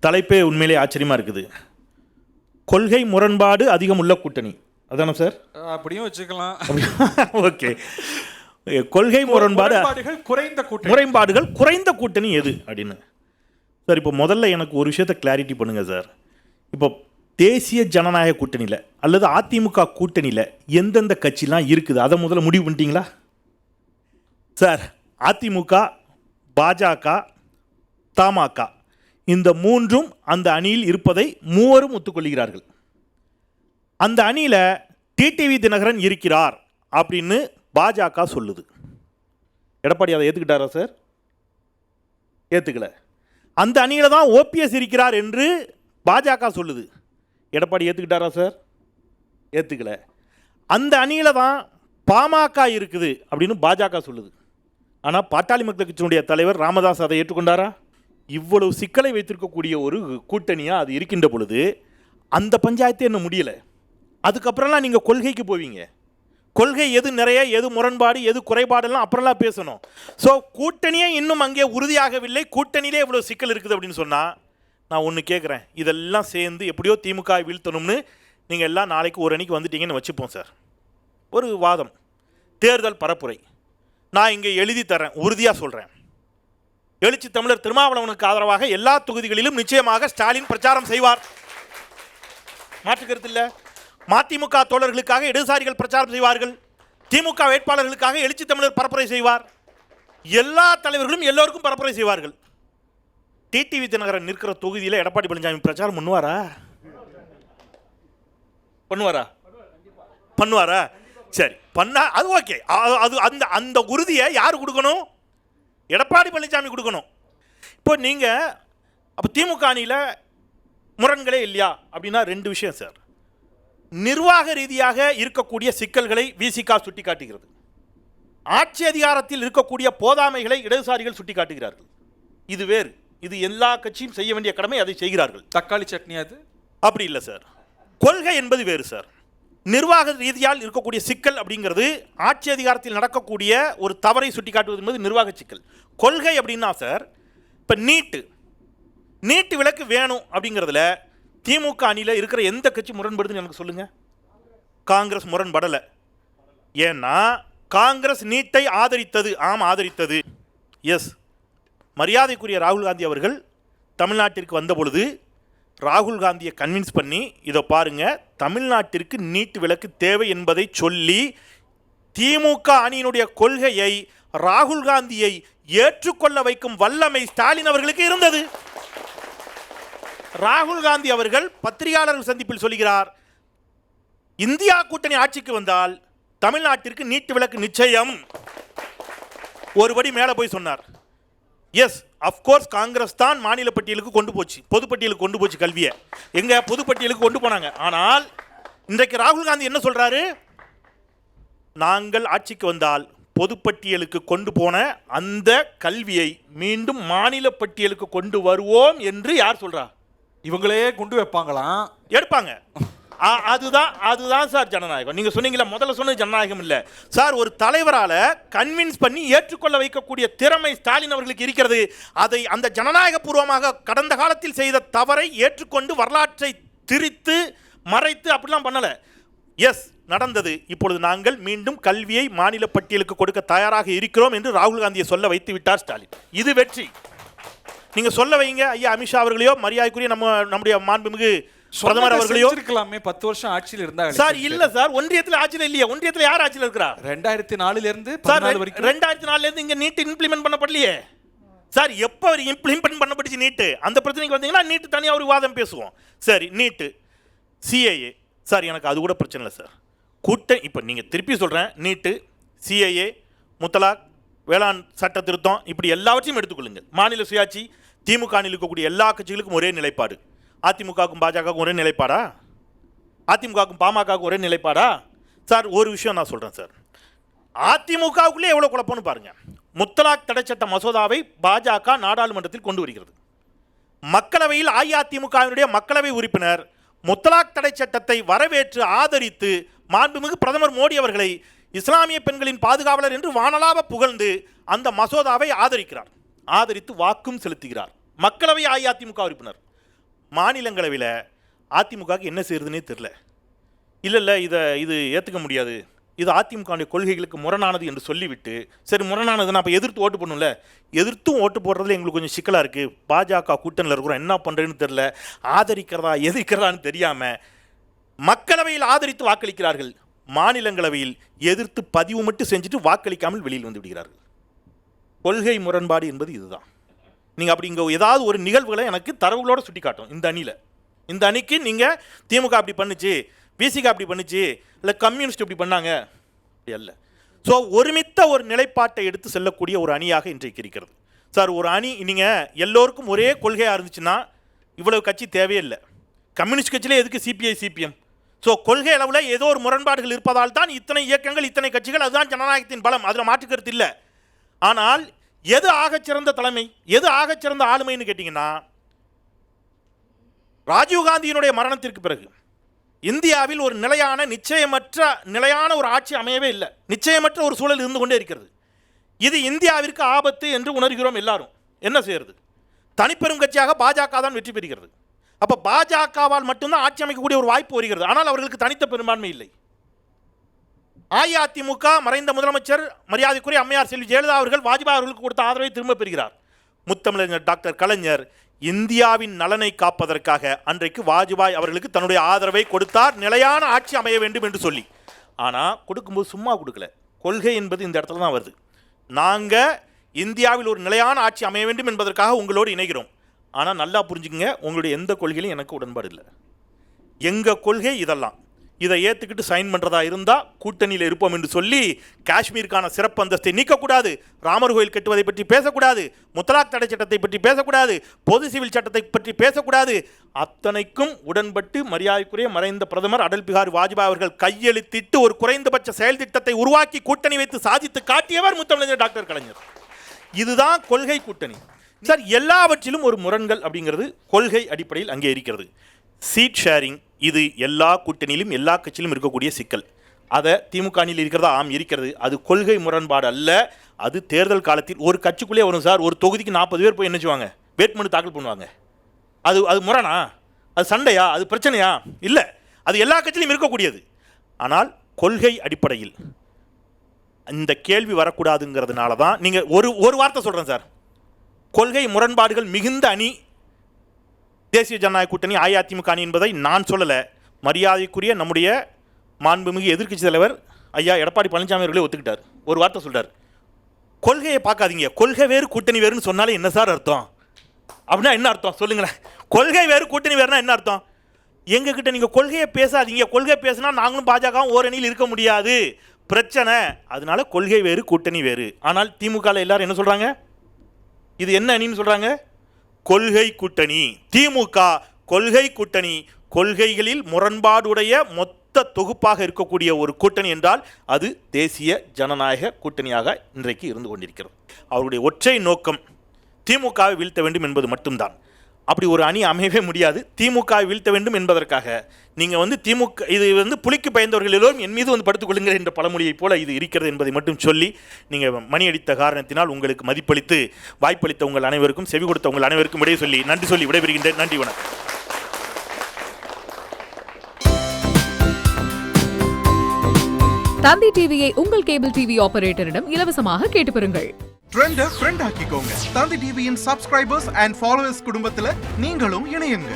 தலைப்பே உண்மையிலே ஆச்சரியமாக இருக்குது. கொள்கை முரண்பாடு அதிகம் உள்ள கூட்டணி அதானே சார்? அப்படியும் வச்சுக்கலாம். ஓகே, கொள்கை முரண்பாடுகள் குறைந்த கூட்டணி எது அப்படின்னு சார். இப்போ முதல்ல எனக்கு ஒரு விஷயத்தை கிளாரிட்டி பண்ணுங்கள் சார். இப்போ தேசிய ஜனநாயக கூட்டணியில் அல்லது அதிமுக கூட்டணியில் எந்தெந்த கட்சிலாம் இருக்குது அதை முதல்ல முடிவு பண்ணிட்டீங்களா சார்? அதிமுக, பாஜக, தமாக இந்த மூன்றும் அந்த அணியில் இருப்பதை மூவரும் ஒத்துக்கொள்கிறார்கள். அந்த அணியில் டிடிவி தினகரன் இருக்கிறார் அப்படின்னு பாஜக சொல்லுது. எடப்பாடி அதை ஏற்றுக்கிட்டாரா சார்? ஏற்றுக்கல. அந்த அணியில் தான் ஓபிஎஸ் இருக்கிறார் என்று பாஜக சொல்லுது. எடப்பாடி ஏற்றுக்கிட்டாரா சார்? ஏற்றுக்கல. அந்த அணியில் தான் பாமக இருக்குது அப்படின்னு பாஜக சொல்லுது. ஆனால் பாட்டாளி மக்கள் கட்சியினுடைய தலைவர் ராமதாஸ் அதை ஏற்றுக்கொண்டாரா? இவ்வளவு சிக்கலை வைத்திருக்கக்கூடிய ஒரு கூட்டணியாக அது இருக்கின்ற பொழுது அந்த பஞ்சாயத்து என்ன முடியலை. அதுக்கப்புறம்லாம் நீங்கள் கொள்கைக்கு போவீங்க. கொள்கை எது நிறைய, எது முரண்பாடு, எது குறைபாடெல்லாம் அப்புறம்லாம் பேசணும். ஸோ கூட்டணியே இன்னும் அங்கே உறுதியாகவில்லை, கூட்டணியிலே இவ்வளோ சிக்கல் இருக்குது அப்படின்னு சொன்னால் நான் ஒன்று கேட்குறேன். இதெல்லாம் சேர்ந்து எப்படியோ திமுக வீழ்த்தணும்னு நீங்கள் எல்லாம் நாளைக்கு ஒரு அணிக்கு வந்துட்டீங்கன்னு வச்சுப்போம் சார். ஒரு வாதம், தேர்தல் பரப்புரை நான் இங்கே எழுதி தரேன், உறுதியாக சொல்கிறேன். எழுச்சி தமிழர் திருமாவளவனுக்கு ஆதரவாக எல்லா தொகுதிகளிலும் நிச்சயமாக ஸ்டாலின் பிரச்சாரம் செய்வார், மாற்று கருத்து இல்லை. மதிமுக தோழர்களுக்காக இடதுசாரிகள் பிரச்சாரம் செய்வார்கள். திமுக வேட்பாளர்களுக்காக எழுச்சி தமிழர் பரப்புரை செய்வார். எல்லா தலைவர்களும் எல்லோருக்கும் பரப்புரை செய்வார்கள். டிடிவி தினகரன் நிற்கிற தொகுதியில் எடப்பாடி பழனிசாமி பிரச்சாரம் பண்ணுவாரா? சரி, பண்ணா அது ஓகே. அது அந்த அந்த உறுதியை யார் கொடுக்கணும்? எடப்பாடி பழனிசாமி கொடுக்கணும். இப்போ நீங்கள் அப்போ திமுக அணியில் முரண்களே இல்லையா அப்படின்னா ரெண்டு விஷயம் சார். நிர்வாக ரீதியாக இருக்கக்கூடிய சிக்கல்களை விசிக சுட்டி காட்டுகிறது. ஆட்சி அதிகாரத்தில் இருக்கக்கூடிய போதாமைகளை இடதுசாரிகள் சுட்டி காட்டுகிறார்கள். இது வேறு. இது எல்லா கட்சியும் செய்ய வேண்டிய கடமை, அதை செய்கிறார்கள். தக்காளி சட்னி அது அப்படி இல்லை சார். கொள்கை என்பது வேறு சார். நிர்வாக ரீதியால் இருக்கக்கூடிய சிக்கல் அப்படிங்கிறது ஆட்சி அதிகாரத்தில் நடக்கக்கூடிய ஒரு தவறை சுட்டி காட்டுவது என்பது நிர்வாக சிக்கல். கொள்கை அப்படின்னா சார், இப்போ நீட்டு விலக்கு வேணும் அப்படிங்கிறதுல திமுக அணியில் இருக்கிற எந்த கட்சி முரண்படுதுன்னு எனக்கு சொல்லுங்கள். காங்கிரஸ் முரண்படலை. ஏன்னா காங்கிரஸ் நீட்டை ஆதரித்தது. ஆதரித்தது. எஸ், மரியாதைக்குரிய ராகுல் காந்தி அவர்கள் தமிழ்நாட்டிற்கு வந்த பொழுது ராகுல் காந்தியை கன்வின்ஸ் பண்ணி இதை பாருங்கள், தமிழ்நாட்டிற்கு நீட் விலக்கு தேவை என்பதை சொல்லி திமுக அணியினுடைய கொள்கையை ராகுல் காந்தியை ஏற்றுக்கொள்ள வைக்கும் வல்லமை ஸ்டாலின் அவர்களுக்கு இருந்தது. ராகுல் காந்தி அவர்கள் பத்திரிகையாளர்கள் சந்திப்பில் சொல்கிறார், இந்தியா கூட்டணி ஆட்சிக்கு வந்தால் தமிழ்நாட்டிற்கு நீட் விலக்கு நிச்சயம். ஒருபடி மேலே போய் சொன்னார். எஸ், அஃப்கோர்ஸ் காங்கிரஸ் தான் மாநில பட்டியலுக்கு கொண்டு போச்சு, பொதுப்பட்டியலுக்கு கொண்டு போச்சு கல்வியை. எங்க பொதுப்பட்டியலுக்கு கொண்டு போனாங்க. ஆனால் இன்றைக்கு ராகுல் காந்தி என்ன சொல்றாரு? நாங்கள் ஆட்சிக்கு வந்தால் பொதுப்பட்டியலுக்கு கொண்டு போன அந்த கல்வியை மீண்டும் மாநில பட்டியலுக்கு கொண்டு வருவோம் என்று யார் சொல்றா? இவங்களே கொண்டு வைப்பாங்களாம், எடுப்பாங்க. அதுதான் சார் ஜனநாயகம். நீங்க சொன்னீங்களா, முதல்ல சொன்னது ஜனநாயகம் இல்ல சார். ஒரு தலைவரால கன்வின்ஸ் பண்ணி ஏற்றுக்கொள்ள வைக்கக்கூடிய திறமை ஸ்டாலின் அவர்களுக்கு இருக்கிறது. அதை அந்த ஜனநாயக பூர்வமாக கடந்த காலத்தில் செய்த தவறை ஏற்றுக்கொண்டு வரலாற்றை திரித்து மறைத்து அப்படிலாம் பண்ணல. எஸ், நடந்தது. இப்பொழுது நாங்கள் மீண்டும் கல்வியை மாநில பட்டியலுக்கு கொடுக்க தயாராக இருக்கிறோம் என்று ராகுல் காந்தியை சொல்ல வைத்து விட்டார் ஸ்டாலின். இது வெற்றி. நீங்க சொல்ல வைங்க ஐயா அமித்ஷா அவர்களையோ, மரியாதைக்குரிய நம்முடைய மாண்புமிகு பிரதமர் அவர்களையோ. இருக்கலாமே, 10 வருஷம் ஆட்சியில் இருந்தாங்க சார். இல்ல சார், ஒன்றியத்தில் ஆட்சியில் இல்லையா? ஒன்றியத்தில் யார் ஆட்சியில் இருக்கிறா? 2004 இருந்து 14 வரைக்கும். 2004 இருந்து இங்க நீட் இம்ப்ளிமெண்ட் பண்ணப்படலையே சார். எப்போ இம்ப்ளிமெண்ட் பண்ணப்பட்டுச்சு நீட்டு? அந்த பிரச்சனைக்கு வந்தீங்கன்னா நீட்டு தனியாக ஒரு வாதம் பேசுவோம். சரி, நீட்டு, சிஏஏ சார், எனக்கு அது கூட பிரச்சனை இல்லை சார். இப்போ நீங்கள் திருப்பி சொல்கிறேன், நீட்டு, சிஏஏ, முத்தலாக், வேளாண் சட்ட திருத்தம், இப்படி எல்லாவற்றையும் எடுத்துக்கொள்ளுங்கள். மாநில சுயாட்சி, திமுக அணியில் இருக்கக்கூடிய எல்லா கட்சிகளுக்கும் ஒரே நிலைப்பாடு. அதிமுகவுக்கும் பாஜகவுக்கும் ஒரே நிலைப்பாடா? அதிமுகவுக்கும் பாமகவுக்கும் ஒரே நிலைப்பாடா? சார், ஒரு விஷயம் நான் சொல்கிறேன் சார். அதிமுகவுக்குள்ளே எவ்வளோ குழப்பம்னு பாருங்கள். முத்தலாக் தடை சட்ட மசோதாவை பாஜக நாடாளுமன்றத்தில் கொண்டு வருகிறது. மக்களவையில் அஇஅதிமுகவினுடைய மக்களவை உறுப்பினர் முத்தலாக் தடை சட்டத்தை வரவேற்று ஆதரித்து மாண்புமிகு பிரதமர் மோடி அவர்களை இஸ்லாமிய பெண்களின் பாதுகாவலர் என்று வானலாவ புகழ்ந்து அந்த மசோதாவை ஆதரிக்கிறார். ஆதரித்து வாக்கும் செலுத்துகிறார். மக்களவை அஇஅதிமுக உறுப்பினர். மாநிலங்களவையில் அதிமுகவுக்கு என்ன செய்யறதுன்னே தெரில. இல்லை இது ஏற்றுக்க முடியாது, இது அதிமுகவுடைய கொள்கைகளுக்கு முரணானது என்று சொல்லிவிட்டு, சரி முரணானதுன்னா அப்போ எதிர்த்து ஓட்டு போடணும்ல, எதிர்த்தும் ஓட்டு போடுறதுல எங்களுக்கு கொஞ்சம் சிக்கலாக இருக்குது, பாஜக கூட்டணியில் இருக்கிறோம், என்ன பண்ணுறதுன்னு தெரில, ஆதரிக்கிறதா எதிர்க்கிறதான்னு தெரியாமல் மக்களவையில் ஆதரித்து வாக்களிக்கிறார்கள், மாநிலங்களவையில் எதிர்த்து பதிவு மட்டும் செஞ்சுட்டு வாக்களிக்காமல் வெளியில் வந்து விடுகிறார்கள். கொள்கை முரண்பாடு என்பது இதுதான். நீங்கள் அப்படி இங்கே ஏதாவது ஒரு நிகழ்வுகளை எனக்கு தரவுகளோடு சுட்டி காட்டும். இந்த அணிக்கு நீங்கள் திமுக அப்படி பண்ணுச்சு, பிசிக அப்படி பண்ணுச்சு, இல்லை கம்யூனிஸ்ட் இப்படி பண்ணாங்க, அப்படி அல்ல. ஸோ ஒருமித்த ஒரு நிலைப்பாட்டை எடுத்து செல்லக்கூடிய ஒரு அணியாக இன்றைக்கு இருக்கிறது. சார் ஒரு அணி நீங்கள் எல்லோருக்கும் ஒரே கொள்கையாக இருந்துச்சுன்னா இவ்வளவு கட்சி தேவையில்லை. கம்யூனிஸ்ட் கட்சியிலே எதுக்கு சிபிஐ சிபிஎம்? ஸோ கொள்கை அளவில் ஏதோ ஒரு முரண்பாடுகள் இருப்பதால் தான் இத்தனை இயக்கங்கள், இத்தனை கட்சிகள், அதுதான் ஜனநாயகத்தின் பலம், அதில் மாற்றுக்கருத்து இல்லை. ஆனால் எது ஆகச்சிறந்த தலைமை, எது ஆகச்சிறந்த ஆளுமைன்னு கேட்டிங்கன்னா, ராஜீவ்காந்தியினுடைய மரணத்திற்கு பிறகு இந்தியாவில் ஒரு நிலையான ஒரு ஆட்சி அமையவே இல்லை. நிச்சயமற்ற ஒரு சூழல் இருந்து கொண்டே இருக்கிறது. இது இந்தியாவிற்கு ஆபத்து என்று உணர்கிறோம் எல்லாரும். என்ன செய்யறது? தனிப்பெரும் கட்சியாக பாஜக தான் வெற்றி பெறுகிறது. அப்போ பாஜகவால் மட்டும்தான் ஆட்சி அமைக்கக்கூடிய ஒரு வாய்ப்பு வருகிறது. ஆனால் அவர்களுக்கு தனித்த பெரும்பான்மை இல்லை. அஇஅதிமுக மறைந்த முதலமைச்சர் மரியாதைக்குரிய அம்மையார் செல்வி ஜெயலலிதா அவர்கள் வாஜ்பாய் அவர்களுக்கு கொடுத்த ஆதரவை திரும்ப பெறுகிறார். முத்தமிழர் டாக்டர் கலைஞர் இந்தியாவின் நலனை காப்பதற்காக அன்றைக்கு வாஜ்பாய் அவர்களுக்கு தன்னுடைய ஆதரவை கொடுத்தார், நிலையான ஆட்சி அமைய வேண்டும் என்று சொல்லி. ஆனால் கொடுக்கும்போது சும்மா கொடுக்கல. கொள்கை என்பது இந்த இடத்துல தான் வருது. நாங்கள் இந்தியாவில் ஒரு நிலையான ஆட்சி அமைய வேண்டும் என்பதற்காக உங்களோடு இணைகிறோம். ஆனால் நல்லா புரிஞ்சுக்கங்க, உங்களுடைய எந்த கொள்கையிலும் எனக்கு உடன்பாடு இல்லை. எங்கள் கொள்கை இதெல்லாம். இதை ஏற்றுக்கிட்டு சைன் பண்ணுறதா இருந்தால் கூட்டணியில் இருப்போம் என்று சொல்லி காஷ்மீருக்கான சிறப்பு அந்தஸ்தை நீக்கக்கூடாது, ராமர் கோயில் கட்டுவதை பற்றி பேசக்கூடாது, முத்தலாக் தடை சட்டத்தை பற்றி பேசக்கூடாது, பொது சிவில் சட்டத்தை பற்றி பேசக்கூடாது. அத்தனைக்கும் உடன்பட்டு மரியாதைக்குரிய மறைந்த பிரதமர் அடல் பிகாரி வாஜ்பாய் அவர்கள் கையெழுத்திட்டு ஒரு குறைந்தபட்ச செயல் திட்டத்தை உருவாக்கி கூட்டணி வைத்து சாதித்து காட்டியவர் முத்தமிழர் டாக்டர் கலைஞர். இதுதான் கொள்கை கூட்டணி. சார் எல்லாவற்றிலும் ஒரு முரண்கள் அப்படிங்கிறது கொள்கை அடிப்படையில் அங்கே இருக்கிறது. சீட் ஷேரிங் இது எல்லா கூட்டணியிலும் எல்லா கட்சியிலும் இருக்கக்கூடிய சிக்கல். அதை திமுக அணியில் இருக்கிறதா? ஆம் இருக்கிறது. அது கொள்கை முரண்பாடு அல்ல. அது தேர்தல் காலத்தில் ஒரு கட்சிக்குள்ளே வரும் சார். ஒரு தொகுதிக்கு 40 பேர் போய் என்ன செய்வாங்க? வேட்புமனு தாக்கல் பண்ணுவாங்க. அது முரணா? அது சண்டையா? அது பிரச்சனையா? இல்லை, அது எல்லா கட்சியிலும் இருக்கக்கூடியது. ஆனால் கொள்கை அடிப்படையில் இந்த கேள்வி வரக்கூடாதுங்கிறதுனால தான் நீங்கள் ஒரு வார்த்தை சொல்கிறேன் சார். கொள்கை முரண்பாடுகள் மிகுந்த அணி தேசிய ஜனநாயக கூட்டணி அஇஅதிமுக அணி என்பதை நான் சொல்லலை. மரியாதைக்குரிய நம்முடைய மாண்புமிகு எதிர்க்கட்சி தலைவர் ஐயா எடப்பாடி பழனிசாமி அவர்களே ஒத்துக்கிட்டார். ஒரு வார்த்தை சொல்கிறார், கொள்கையை பார்க்காதீங்க, கொள்கை வேறு கூட்டணி வேறுன்னு சொன்னாலே என்ன சார் அர்த்தம்? அப்படின்னா என்ன அர்த்தம் சொல்லுங்களேன்? கொள்கை வேறு கூட்டணி வேறுனா என்ன அர்த்தம்? எங்ககிட்ட நீங்கள் கொள்கையை பேசாதீங்க, கொள்கை பேசினா நாங்களும் பாஜகவும் ஓரணியில் இருக்க முடியாது, பிரச்சனை. அதனால கொள்கை வேறு கூட்டணி வேறு. ஆனால் திமுகவில் எல்லாரும் என்ன சொல்கிறாங்க? இது என்ன அணின்னு சொல்கிறாங்க? கொள்கை கூட்டணி. திமுக கொள்கை கூட்டணி. கொள்கைகளில் முரண்பாடுடைய மொத்த தொகுப்பாக இருக்கக்கூடிய ஒரு கூட்டணி என்றால் அது தேசிய ஜனநாயக கூட்டணியாக இன்றைக்கு இருந்து கொண்டிருக்கிறது. அவருடைய ஒற்றை நோக்கம் திமுகவை வீழ்த்த வேண்டும் என்பது மட்டும்தான். அப்படி ஒரு அணி அமையவே முடியாது. திமுகவை வீழ்த்த வேண்டும் என்பதற்காக நீங்கள் திமுக இது புலிக்கு பயந்தவர்கள் எல்லோரும் என் மீது படுத்துக் கொள்ளுங்கள் என்ற பழமொழியைப் போல இது இருக்கிறது என்பதை மட்டும் சொல்லி நீங்கள் மணி அடித்த காரணத்தினால் உங்களுக்கு மதிப்பளித்து வாய்ப்பளித்த உங்கள் அனைவருக்கும், செவி கொடுத்த உங்கள் அனைவருக்கும் நன்றி சொல்லி விடைபெறுகின்றேன். நன்றி, வணக்கம். தந்தி டிவியை உங்கள் கேபிள் டிவி ஆபரேட்டரிடம் இலவசமாக கேட்டு பெறுங்கள். ட்ரெண்ட ஃப்ரெண்ட் ஆக்கிக்கோங்க. தந்தி டிவியின் சப்ஸ்கிரைபர்ஸ் அண்ட் ஃபாலோவர்ஸ் குடும்பத்துல நீங்களும் இணையுங்க.